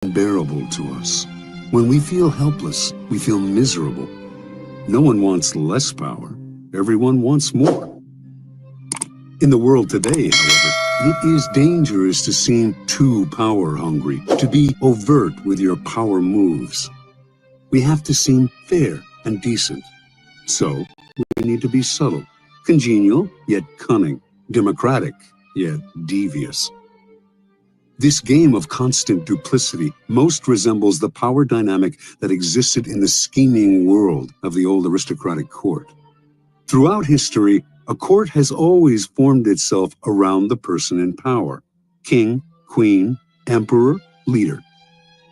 unbearable to us. When we feel helpless, we feel miserable. No one wants less power. Everyone wants more. In the world today, however, it is dangerous to seem too power-hungry, to be overt with your power moves. We have to seem fair and decent. So, we need to be subtle, congenial, yet cunning, democratic, yet devious. This game of constant duplicity most resembles the power dynamic that existed in the scheming world of the old aristocratic court. Throughout history, a court has always formed itself around the person in power: king, queen, emperor, leader.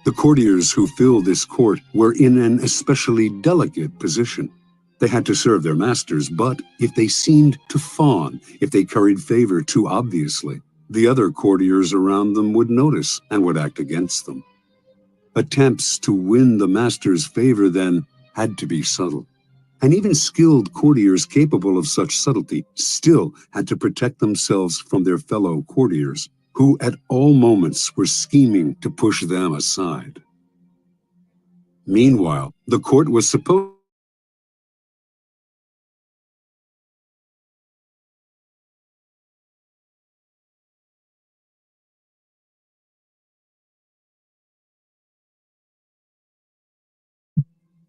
The courtiers who filled this court were in an especially delicate position. They had to serve their masters, but if they seemed to fawn, if they curried favor too obviously, the other courtiers around them would notice and would act against them. Attempts to win the master's favor then had to be subtle. And even skilled courtiers capable of such subtlety still had to protect themselves from their fellow courtiers, who at all moments were scheming to push them aside. Meanwhile, the court was supposed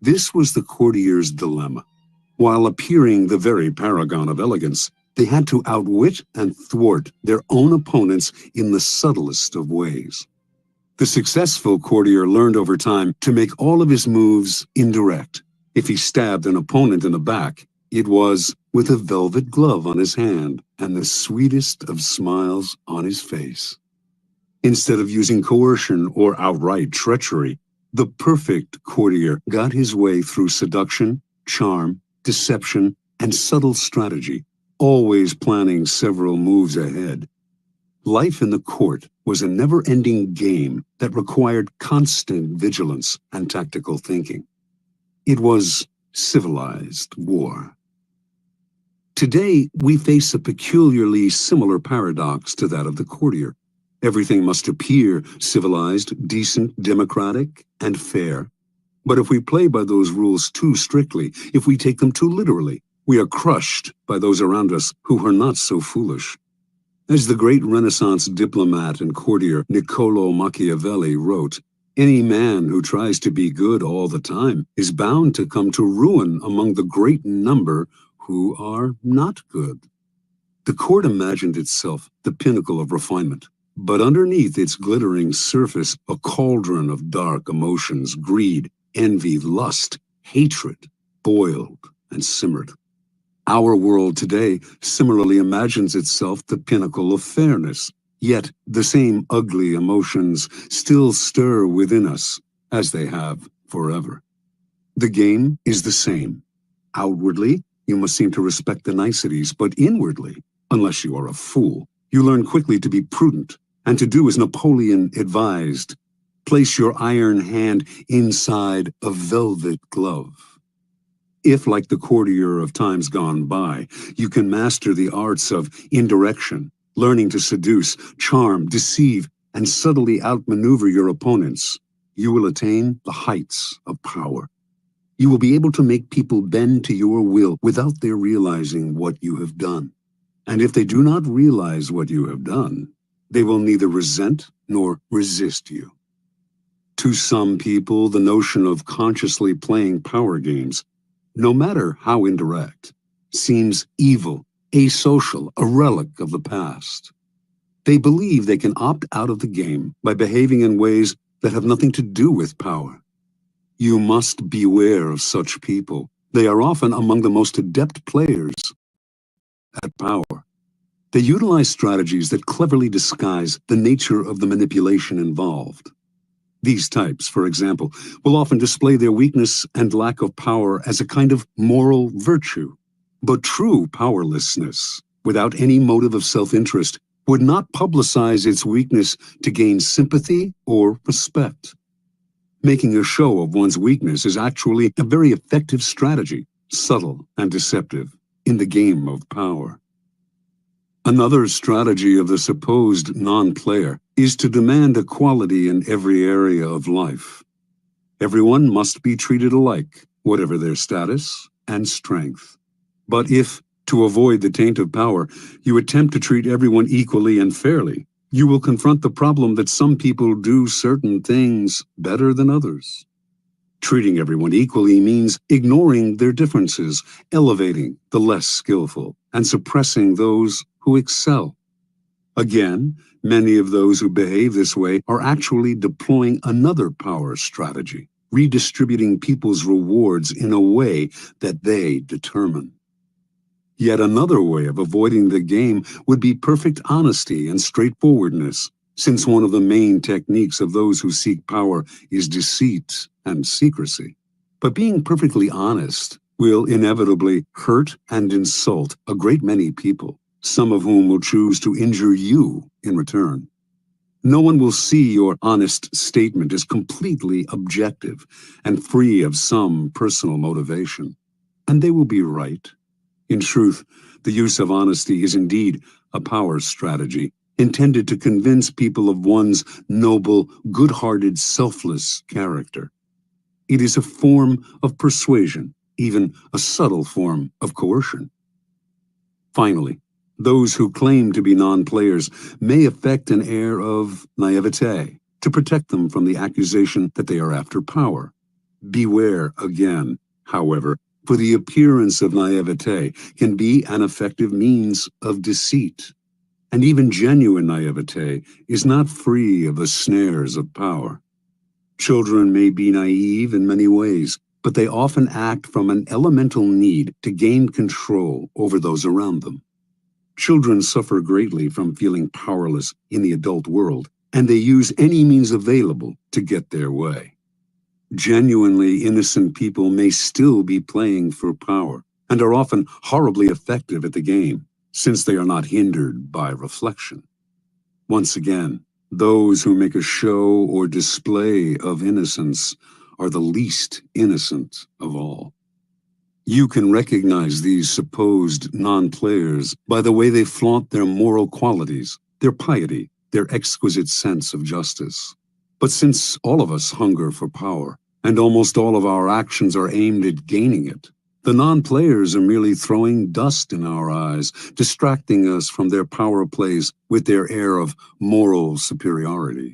This was the courtier's dilemma. While appearing the very paragon of elegance, they had to outwit and thwart their own opponents in the subtlest of ways. The successful courtier learned over time to make all of his moves indirect. If he stabbed an opponent in the back, it was with a velvet glove on his hand and the sweetest of smiles on his face. Instead of using coercion or outright treachery, the perfect courtier got his way through seduction, charm, deception, and subtle strategy, always planning several moves ahead. Life in the court was a never-ending game that required constant vigilance and tactical thinking. It was civilized war. Today, we face a peculiarly similar paradox to that of the courtier. Everything must appear civilized, decent, democratic, and fair. But if we play by those rules too strictly, if we take them too literally, we are crushed by those around us who are not so foolish. As the great Renaissance diplomat and courtier Niccolò Machiavelli wrote, "Any man who tries to be good all the time is bound to come to ruin among the great number who are not good." The court imagined itself the pinnacle of refinement. But underneath its glittering surface, a cauldron of dark emotions, greed, envy, lust, hatred, boiled and simmered. Our world today similarly imagines itself the pinnacle of fairness, yet the same ugly emotions still stir within us, as they have forever. The game is the same. Outwardly, you must seem to respect the niceties, but inwardly, unless you are a fool, you learn quickly to be prudent, and to do as Napoleon advised: place your iron hand inside a velvet glove. If, like the courtier of times gone by, you can master the arts of indirection, learning to seduce, charm, deceive, and subtly outmaneuver your opponents, you will attain the heights of power. You will be able to make people bend to your will without their realizing what you have done. And if they do not realize what you have done, they will neither resent nor resist you. To some people, the notion of consciously playing power games, no matter how indirect, seems evil, asocial, a relic of the past. They believe they can opt out of the game by behaving in ways that have nothing to do with power. You must beware of such people. They are often among the most adept players at power. They utilize strategies that cleverly disguise the nature of the manipulation involved. These types, for example, will often display their weakness and lack of power as a kind of moral virtue. But true powerlessness, without any motive of self-interest, would not publicize its weakness to gain sympathy or respect. Making a show of one's weakness is actually a very effective strategy, subtle and deceptive, in the game of power. Another strategy of the supposed non-player is to demand equality in every area of life. Everyone must be treated alike, whatever their status and strength. But if, to avoid the taint of power, you attempt to treat everyone equally and fairly, you will confront the problem that some people do certain things better than others. Treating everyone equally means ignoring their differences, elevating the less skillful, and suppressing those who excel. Again, many of those who behave this way are actually deploying another power strategy, redistributing people's rewards in a way that they determine. Yet another way of avoiding the game would be perfect honesty and straightforwardness, since one of the main techniques of those who seek power is deceit and secrecy. But being perfectly honest will inevitably hurt and insult a great many people, some of whom will choose to injure you in return. No one will see your honest statement as completely objective and free of some personal motivation. And they will be right. In truth, the use of honesty is indeed a power strategy intended to convince people of one's noble, good-hearted, selfless character. It is a form of persuasion, even a subtle form of coercion. Finally, those who claim to be non-players may affect an air of naivete to protect them from the accusation that they are after power. Beware again, however, for the appearance of naivete can be an effective means of deceit. And even genuine naivete is not free of the snares of power. Children may be naive in many ways, but they often act from an elemental need to gain control over those around them. Children suffer greatly from feeling powerless in the adult world, and they use any means available to get their way. Genuinely innocent people may still be playing for power, and are often horribly effective at the game, since they are not hindered by reflection. Once again, those who make a show or display of innocence are the least innocent of all. You can recognize these supposed non-players by the way they flaunt their moral qualities, their piety, their exquisite sense of justice. But since all of us hunger for power, and almost all of our actions are aimed at gaining it, the non-players are merely throwing dust in our eyes, distracting us from their power plays with their air of moral superiority.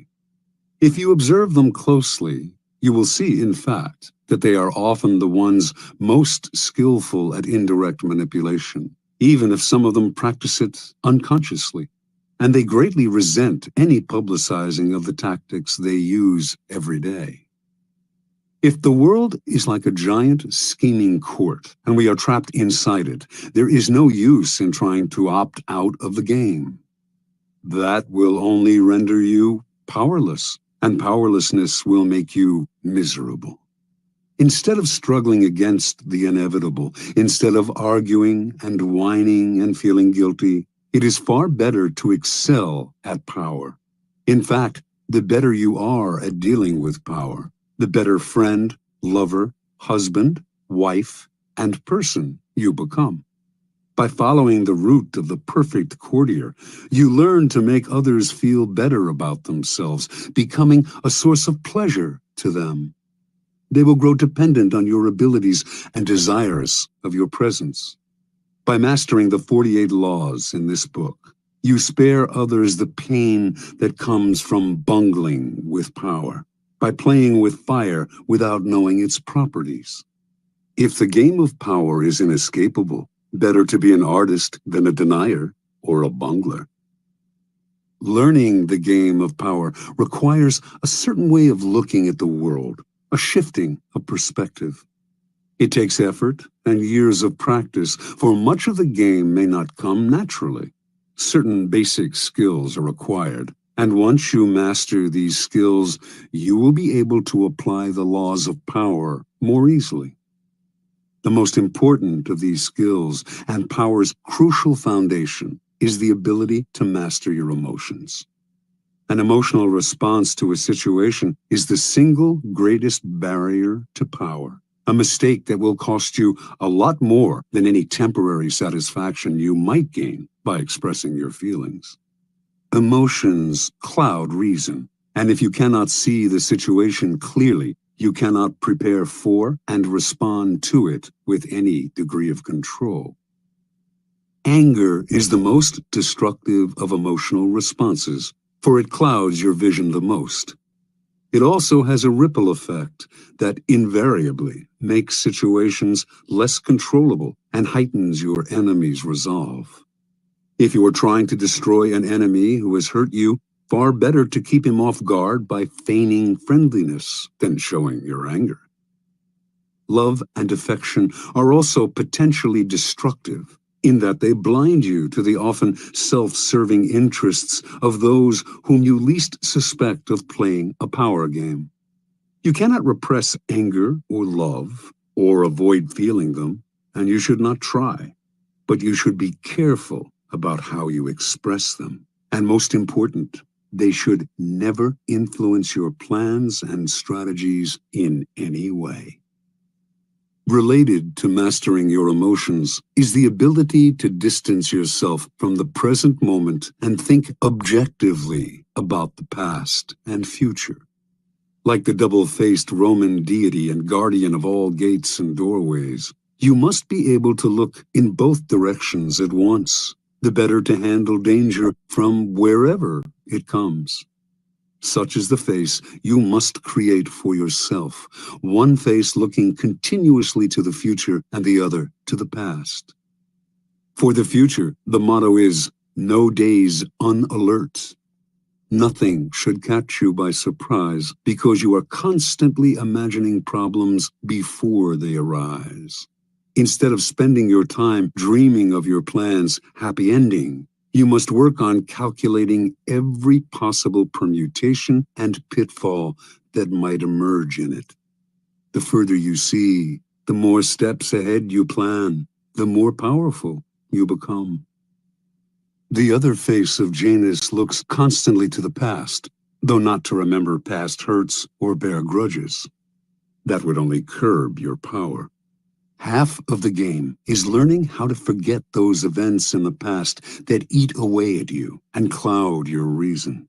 If you observe them closely, you will see, in fact, that they are often the ones most skillful at indirect manipulation, even if some of them practice it unconsciously. And they greatly resent any publicizing of the tactics they use every day. If the world is like a giant scheming court, and we are trapped inside it, there is no use in trying to opt out of the game. That will only render you powerless, and powerlessness will make you miserable. Instead of struggling against the inevitable, instead of arguing and whining and feeling guilty, it is far better to excel at power. In fact, the better you are at dealing with power, the better friend, lover, husband, wife, and person you become. By following the route of the perfect courtier, you learn to make others feel better about themselves, becoming a source of pleasure to them. They will grow dependent on your abilities and desirous of your presence. By mastering the 48 laws in this book, you spare others the pain that comes from bungling with power, by playing with fire without knowing its properties. If the game of power is inescapable, better to be an artist than a denier or a bungler. Learning the game of power requires a certain way of looking at the world, a shifting of perspective. It takes effort and years of practice, for much of the game may not come naturally. Certain basic skills are required, and once you master these skills, you will be able to apply the laws of power more easily. The most important of these skills, and power's crucial foundation, is the ability to master your emotions. An emotional response to a situation is the single greatest barrier to power. A mistake that will cost you a lot more than any temporary satisfaction you might gain by expressing your feelings. Emotions cloud reason, and if you cannot see the situation clearly, you cannot prepare for and respond to it with any degree of control. Anger is the most destructive of emotional responses, for it clouds your vision the most. It also has a ripple effect that invariably makes situations less controllable and heightens your enemy's resolve. If you are trying to destroy an enemy who has hurt you, far better to keep him off guard by feigning friendliness than showing your anger. Love and affection are also potentially destructive, in that they blind you to the often self-serving interests of those whom you least suspect of playing a power game. You cannot repress anger or love, or avoid feeling them, and you should not try. But you should be careful about how you express them. And most important, they should never influence your plans and strategies in any way. Related to mastering your emotions is the ability to distance yourself from the present moment and think objectively about the past and future. Like the double-faced Roman deity and guardian of all gates and doorways, you must be able to look in both directions at once, the better to handle danger from wherever it comes. Such is the face you must create for yourself, one face looking continuously to the future and the other to the past. For the future, the motto is, no days unalert. Nothing should catch you by surprise because you are constantly imagining problems before they arise. Instead of spending your time dreaming of your plan's happy ending, you must work on calculating every possible permutation and pitfall that might emerge in it. The further you see, the more steps ahead you plan, the more powerful you become. The other face of Janus looks constantly to the past, though not to remember past hurts or bear grudges. That would only curb your power. Half of the game is learning how to forget those events in the past that eat away at you and cloud your reason.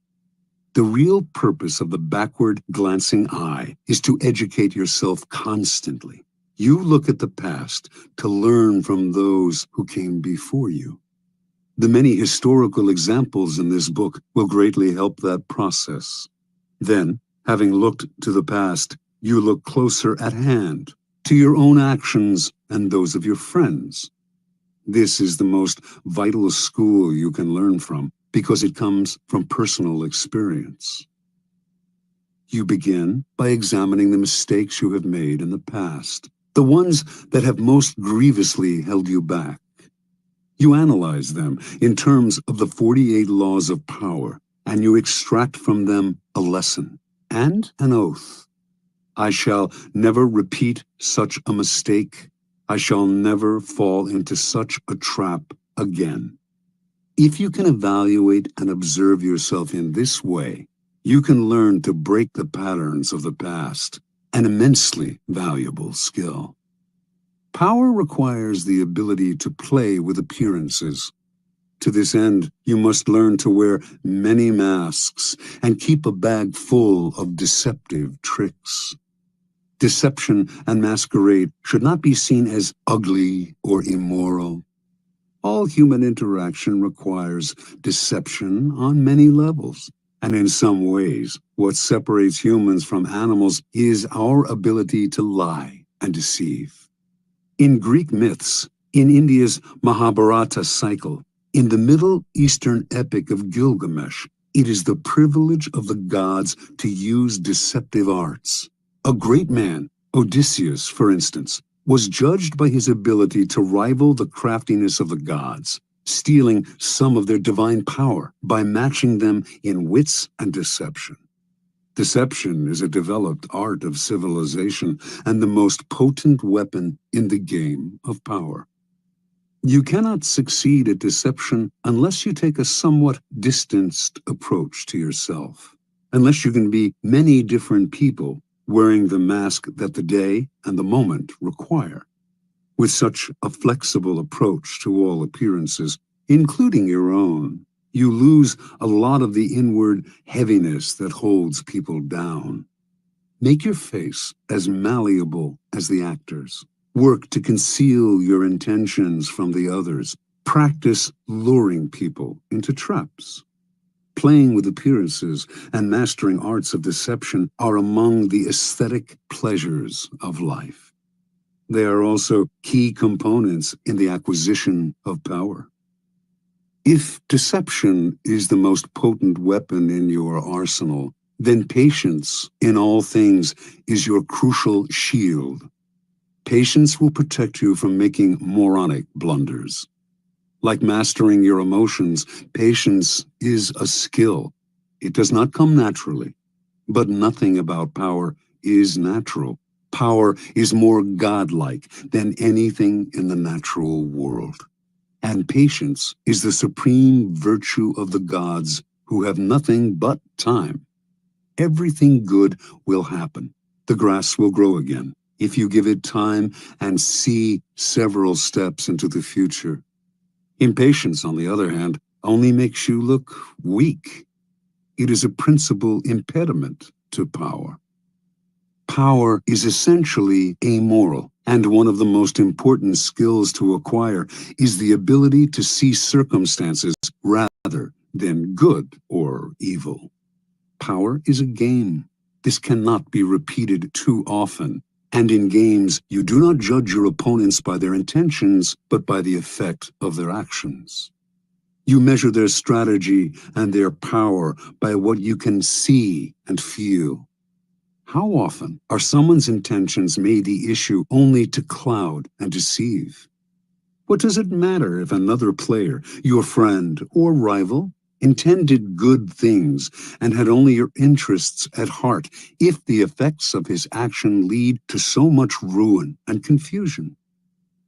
The real purpose of the backward glancing eye is to educate yourself constantly. You look at the past to learn from those who came before you. The many historical examples in this book will greatly help that process. Then, having looked to the past, you look closer at hand, to your own actions and those of your friends. This is the most vital school you can learn from, because it comes from personal experience. You begin by examining the mistakes you have made in the past, the ones that have most grievously held you back. You analyze them in terms of the 48 laws of power, and you extract from them a lesson and an oath. I shall never repeat such a mistake. I shall never fall into such a trap again. If you can evaluate and observe yourself in this way, you can learn to break the patterns of the past, an immensely valuable skill. Power requires the ability to play with appearances. To this end, you must learn to wear many masks and keep a bag full of deceptive tricks. Deception and masquerade should not be seen as ugly or immoral. All human interaction requires deception on many levels, and in some ways, what separates humans from animals is our ability to lie and deceive. In Greek myths, in India's Mahabharata cycle, in the Middle Eastern epic of Gilgamesh, it is the privilege of the gods to use deceptive arts. A great man, Odysseus, for instance, was judged by his ability to rival the craftiness of the gods, stealing some of their divine power by matching them in wits and deception. Deception is a developed art of civilization and the most potent weapon in the game of power. You cannot succeed at deception unless you take a somewhat distanced approach to yourself, unless you can be many different people wearing the mask that the day and the moment require. With such a flexible approach to all appearances, including your own, You lose a lot of the inward heaviness that holds people down. Make your face as malleable as the actors. Work to conceal your intentions from the others. Practice luring people into traps. Playing with appearances and mastering arts of deception are among the aesthetic pleasures of life. They are also key components in the acquisition of power. If deception is the most potent weapon in your arsenal, then patience in all things is your crucial shield. Patience will protect you from making moronic blunders. Like mastering your emotions, patience is a skill. It does not come naturally, but nothing about power is natural. Power is more godlike than anything in the natural world. And patience is the supreme virtue of the gods who have nothing but time. Everything good will happen. The grass will grow again if you give it time and see several steps into the future. Impatience, on the other hand, only makes you look weak. It is a principal impediment to power. Power is essentially amoral, and one of the most important skills to acquire is the ability to see circumstances rather than good or evil. Power is a game. This cannot be repeated too often. And in games, you do not judge your opponents by their intentions, but by the effect of their actions. You measure their strategy and their power by what you can see and feel. How often are someone's intentions made the issue only to cloud and deceive? What does it matter if another player, your friend or rival, intended good things and had only your interests at heart if the effects of his action lead to so much ruin and confusion?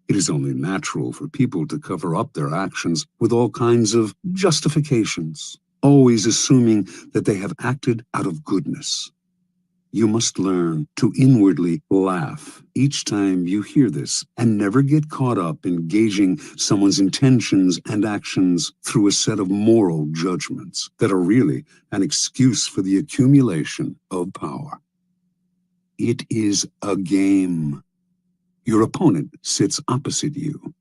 It is only natural for people to cover up their actions with all kinds of justifications, always assuming that they have acted out of goodness. You must learn to inwardly laugh each time you hear this and never get caught up in gauging someone's intentions and actions through a set of moral judgments that are really an excuse for the accumulation of power. It is a game. Your opponent sits opposite you.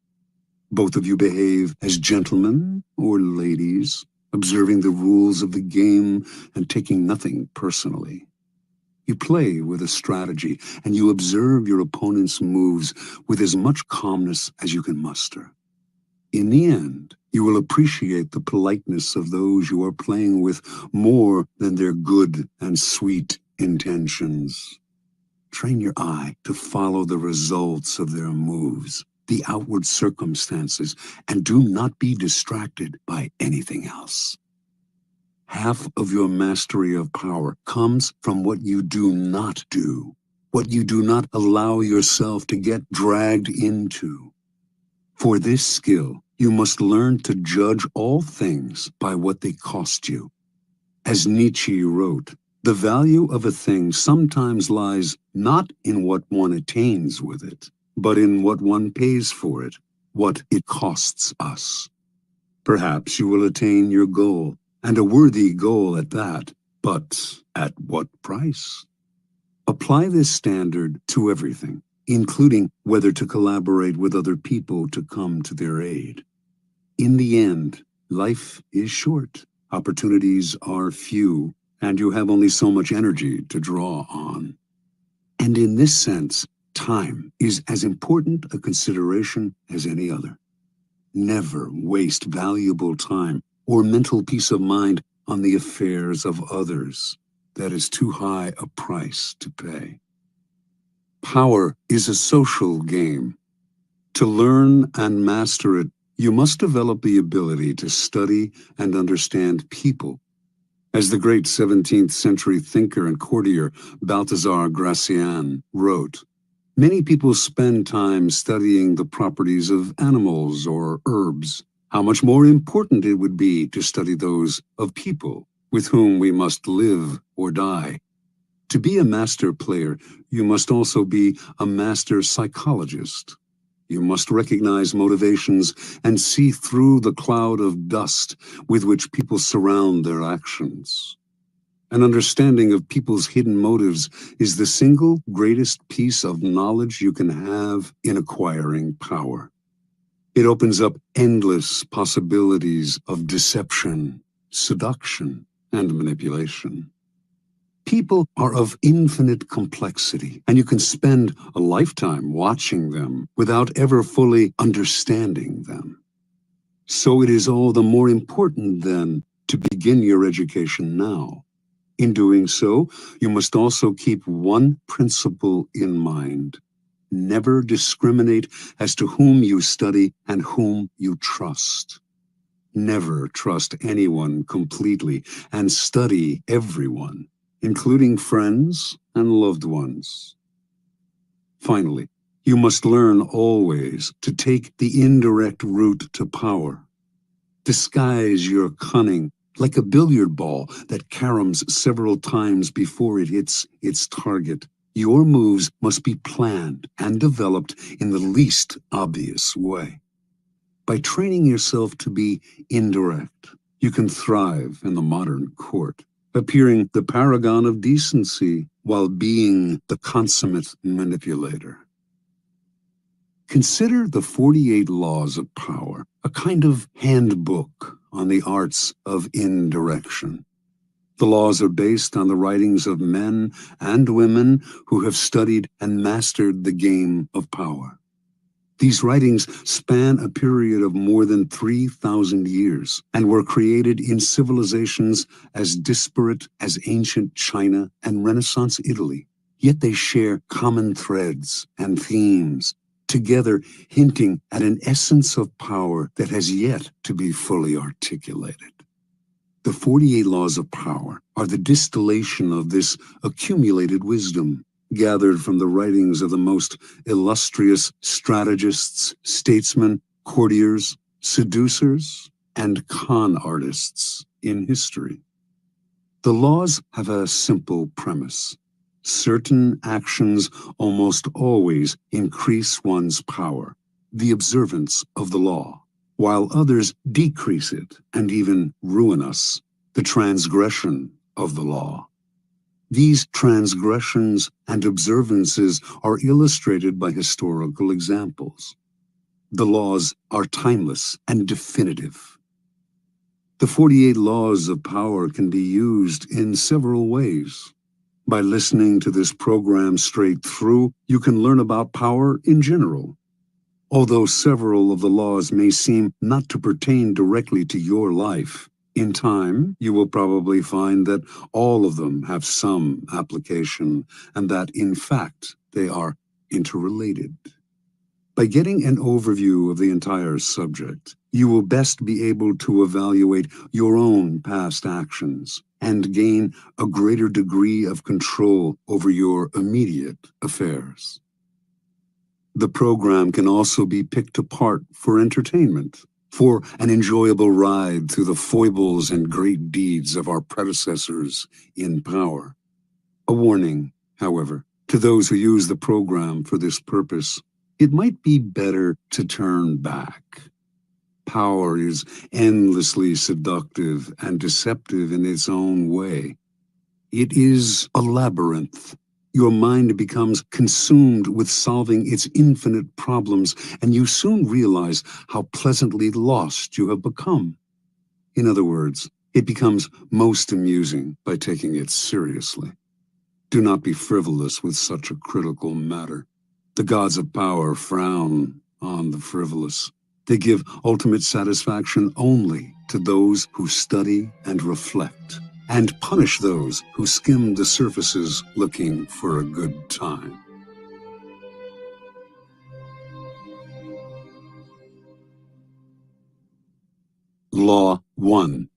Both of you behave as gentlemen or ladies, observing the rules of the game and taking nothing personally. You play with a strategy, and you observe your opponent's moves with as much calmness as you can muster. In the end, you will appreciate the politeness of those you are playing with more than their good and sweet intentions. Train your eye to follow the results of their moves, the outward circumstances, and do not be distracted by anything else. Half of your mastery of power comes from what you do not do, what you do not allow yourself to get dragged into. For this skill, you must learn to judge all things by what they cost you. As Nietzsche wrote, the value of a thing sometimes lies not in what one attains with it, but in what one pays for it, what it costs us. Perhaps you will attain your goal, and a worthy goal at that, but at what price? Apply this standard to everything, including whether to collaborate with other people to come to their aid. In the end, life is short, opportunities are few, and you have only so much energy to draw on. And in this sense, time is as important a consideration as any other. Never waste valuable time or mental peace of mind on the affairs of others. That is too high a price to pay. Power is a social game. To learn and master it, you must develop the ability to study and understand people. As the great 17th century thinker and courtier Balthazar Gracian wrote, many people spend time studying the properties of animals or herbs. How much more important it would be to study those of people with whom we must live or die. To be a master player, you must also be a master psychologist. You must recognize motivations and see through the cloud of dust with which people surround their actions. An understanding of people's hidden motives is the single greatest piece of knowledge you can have in acquiring power. It opens up endless possibilities of deception, seduction, and manipulation. People are of infinite complexity, and you can spend a lifetime watching them without ever fully understanding them. So it is all the more important, then, to begin your education now. In doing so, you must also keep one principle in mind. Never discriminate as to whom you study and whom you trust. Never trust anyone completely, and study everyone, including friends and loved ones. Finally, you must learn always to take the indirect route to power. Disguise your cunning like a billiard ball that caroms several times before it hits its target. Your moves must be planned and developed in the least obvious way. By training yourself to be indirect, you can thrive in the modern court, appearing the paragon of decency while being the consummate manipulator. Consider the 48 Laws of Power, a kind of handbook on the arts of indirection. The laws are based on the writings of men and women who have studied and mastered the game of power. These writings span a period of more than 3,000 years and were created in civilizations as disparate as ancient China and Renaissance Italy. Yet they share common threads and themes, together hinting at an essence of power that has yet to be fully articulated. The 48 Laws of Power are the distillation of this accumulated wisdom, gathered from the writings of the most illustrious strategists, statesmen, courtiers, seducers, and con artists in history. The laws have a simple premise. Certain actions almost always increase one's power, the observance of the law, while others decrease it and even ruin us, the transgression of the law. These transgressions and observances are illustrated by historical examples. The laws are timeless and definitive. The 48 Laws of Power can be used in several ways. By listening to this program straight through, you can learn about power in general. Although several of the laws may seem not to pertain directly to your life, in time you will probably find that all of them have some application and that, in fact, they are interrelated. By getting an overview of the entire subject, you will best be able to evaluate your own past actions and gain a greater degree of control over your immediate affairs. The program can also be picked apart for entertainment, for an enjoyable ride through the foibles and great deeds of our predecessors in power. A warning, however, to those who use the program for this purpose: it might be better to turn back. Power is endlessly seductive and deceptive in its own way. It is a labyrinth. Your mind becomes consumed with solving its infinite problems, and you soon realize how pleasantly lost you have become. In other words, it becomes most amusing by taking it seriously. Do not be frivolous with such a critical matter. The gods of power frown on the frivolous. They give ultimate satisfaction only to those who study and reflect, and punish those who skim the surfaces looking for a good time. Law 1.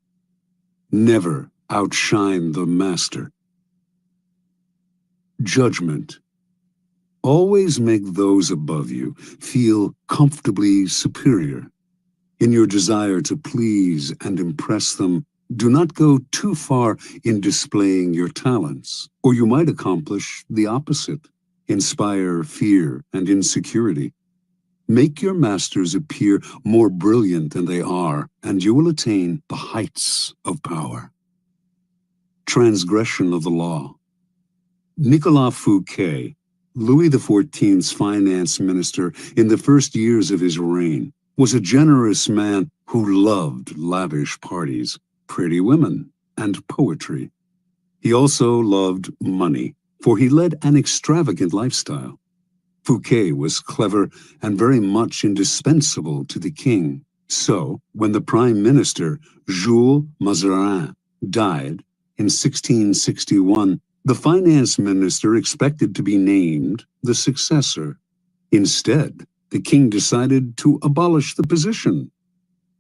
Never outshine the master. Judgment. Always make those above you feel comfortably superior. In your desire to please and impress them, do not go too far in displaying your talents, or you might accomplish the opposite, inspire fear and insecurity. Make your masters appear more brilliant than they are, and you will attain the heights of power. Transgression of the law. Nicolas Fouquet, Louis XIV's finance minister in the first years of his reign, was a generous man who loved lavish parties, pretty women, and poetry. He also loved money, for he led an extravagant lifestyle. Fouquet was clever and very much indispensable to the king. So, when the prime minister, Jules Mazarin, died in 1661, the finance minister expected to be named the successor. Instead, the king decided to abolish the position.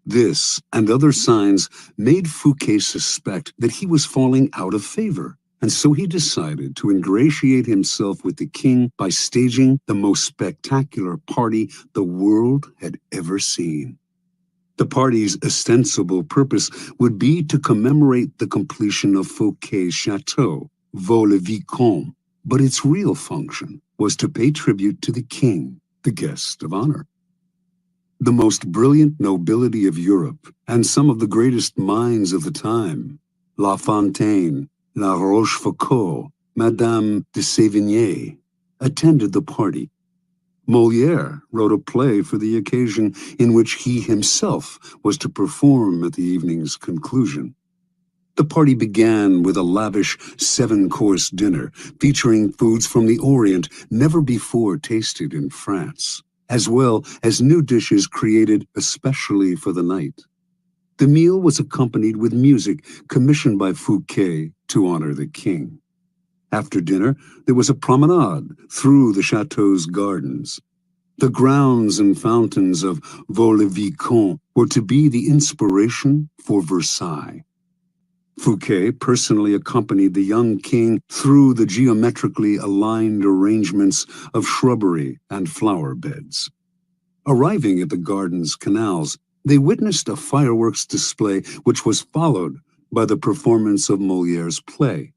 This and other signs made Fouquet suspect that he was falling out of favor, and so he decided to ingratiate himself with the king by staging the most spectacular party the world had ever seen. The party's ostensible purpose would be to commemorate the completion of Fouquet's chateau, Vaux-le-Vicomte, but its real function was to pay tribute to the king, the guest of honor. The most brilliant nobility of Europe and some of the greatest minds of the time, La Fontaine, La Rochefoucauld, Madame de Sévigné, attended the party. Molière wrote a play for the occasion in which he himself was to perform at the evening's conclusion. The party began with a lavish 7-course dinner featuring foods from the Orient never before tasted in France, as well as new dishes created especially for the night. The meal was accompanied with music commissioned by Fouquet to honor the king. After dinner, there was a promenade through the chateau's gardens. The grounds and fountains of Vaux-le-Vicomte were to be the inspiration for Versailles. Fouquet personally accompanied the young king through the geometrically aligned arrangements of shrubbery and flower beds. Arriving at the garden's canals, they witnessed a fireworks display which was followed by the performance of Molière's play.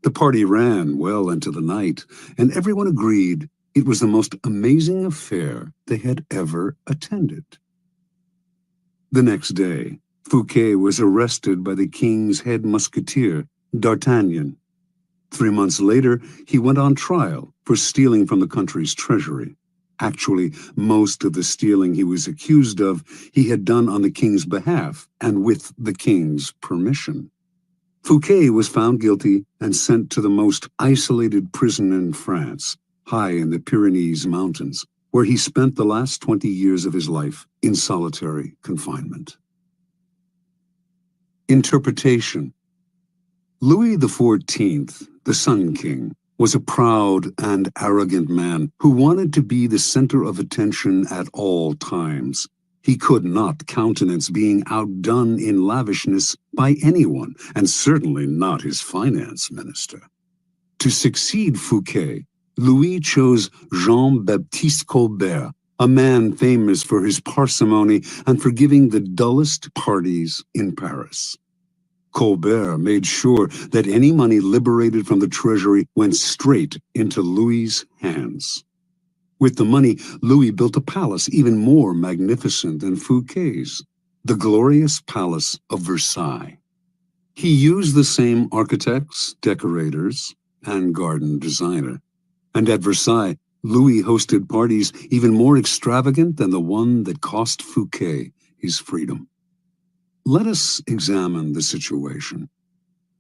The party ran well into the night, and everyone agreed it was the most amazing affair they had ever attended. The next day, Fouquet was arrested by the king's head musketeer, D'Artagnan. 3 months later, he went on trial for stealing from the country's treasury. Actually, most of the stealing he was accused of, he had done on the king's behalf and with the king's permission. Fouquet was found guilty and sent to the most isolated prison in France, high in the Pyrenees Mountains, where he spent the last 20 years of his life in solitary confinement. Interpretation. Louis XIV, the Sun King, was a proud and arrogant man who wanted to be the center of attention at all times. He could not countenance being outdone in lavishness by anyone, and certainly not his finance minister. To succeed Fouquet, Louis chose Jean-Baptiste Colbert, a man famous for his parsimony and for giving the dullest parties in Paris. Colbert made sure that any money liberated from the treasury went straight into Louis's hands. With the money, Louis built a palace even more magnificent than Fouquet's, the glorious Palace of Versailles. He used the same architects, decorators, and garden designer. And at Versailles, Louis hosted parties even more extravagant than the one that cost Fouquet his freedom. Let us examine the situation.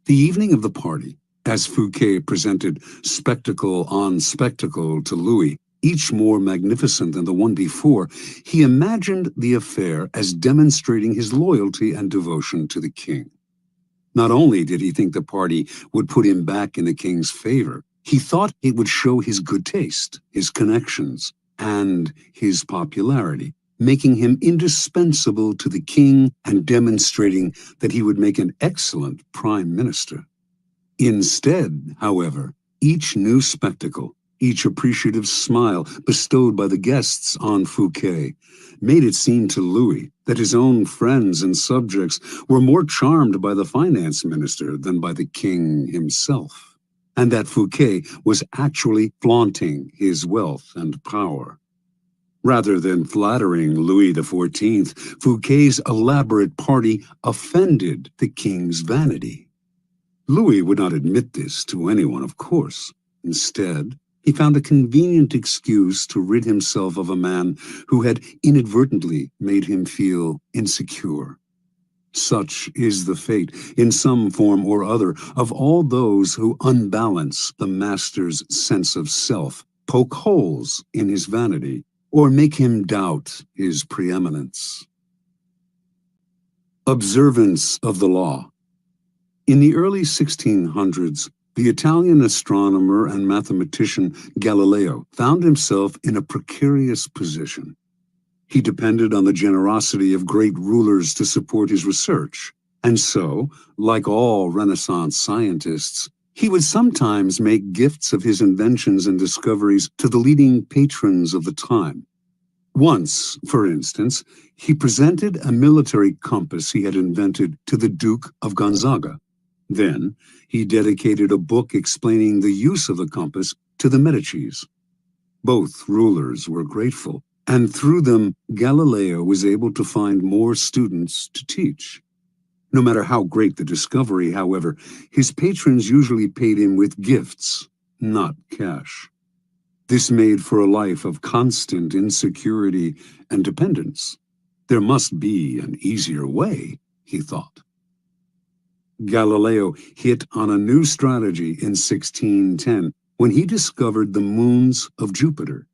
The evening of the party, as Fouquet presented spectacle on spectacle to Louis, each more magnificent than the one before, he imagined the affair as demonstrating his loyalty and devotion to the king. Not only did he think the party would put him back in the king's favor, he thought it would show his good taste, his connections, and his popularity, making him indispensable to the king and demonstrating that he would make an excellent prime minister. Instead, however, each new spectacle, each appreciative smile bestowed by the guests on Fouquet, made it seem to Louis that his own friends and subjects were more charmed by the finance minister than by the king himself, and that Fouquet was actually flaunting his wealth and power. Rather than flattering Louis XIV, Fouquet's elaborate party offended the king's vanity. Louis would not admit this to anyone, of course. Instead, he found a convenient excuse to rid himself of a man who had inadvertently made him feel insecure. Such is the fate, in some form or other, of all those who unbalance the master's sense of self, poke holes in his vanity, or make him doubt his preeminence. Observance of the law. In the early 1600s, the Italian astronomer and mathematician Galileo found himself in a precarious position. He depended on the generosity of great rulers to support his research, and so, like all Renaissance scientists, he would sometimes make gifts of his inventions and discoveries to the leading patrons of the time. Once, for instance, he presented a military compass he had invented to the Duke of Gonzaga. Then, he dedicated a book explaining the use of the compass to the Medicis. Both rulers were grateful, and through them, Galileo was able to find more students to teach. No matter how great the discovery, however, his patrons usually paid him with gifts, not cash. This made for a life of constant insecurity and dependence. There must be an easier way, he thought. Galileo hit on a new strategy in 1610 when he discovered the moons of Jupiter.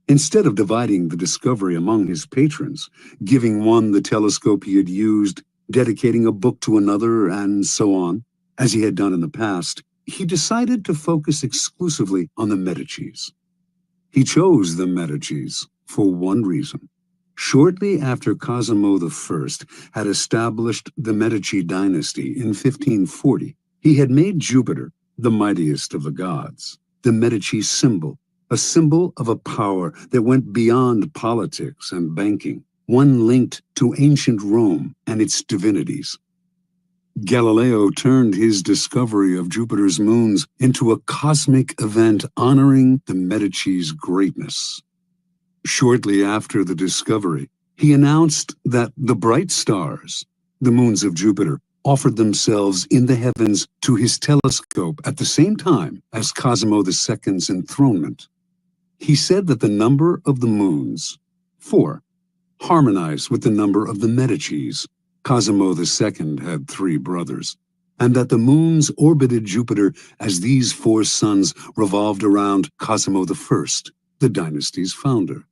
Instead of dividing the discovery among his patrons, giving one the telescope he had used, dedicating a book to another, and so on, as he had done in the past, he decided to focus exclusively on the Medicis. He chose the Medicis for one reason. Shortly after Cosimo I had established the Medici dynasty in 1540, he had made Jupiter, the mightiest of the gods, the Medici symbol, a symbol of a power that went beyond politics and banking, one linked to ancient Rome and its divinities. Galileo turned his discovery of Jupiter's moons into a cosmic event honoring the Medici's greatness. Shortly after the discovery, he announced that the bright stars, the moons of Jupiter, offered themselves in the heavens to his telescope at the same time as Cosimo II's enthronement. He said that the number of the moons, 4, harmonized with the number of the Medicis. Cosimo II had 3 brothers, and that the moons orbited Jupiter as these 4 suns revolved around Cosimo I, the dynasty's founder.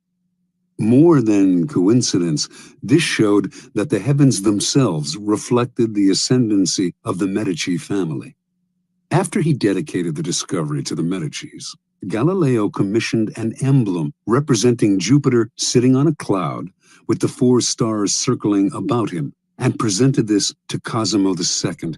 More than coincidence, this showed that the heavens themselves reflected the ascendancy of the Medici family. After he dedicated the discovery to the Medicis, Galileo commissioned an emblem representing Jupiter sitting on a cloud with the 4 stars circling about him, and presented this to Cosimo II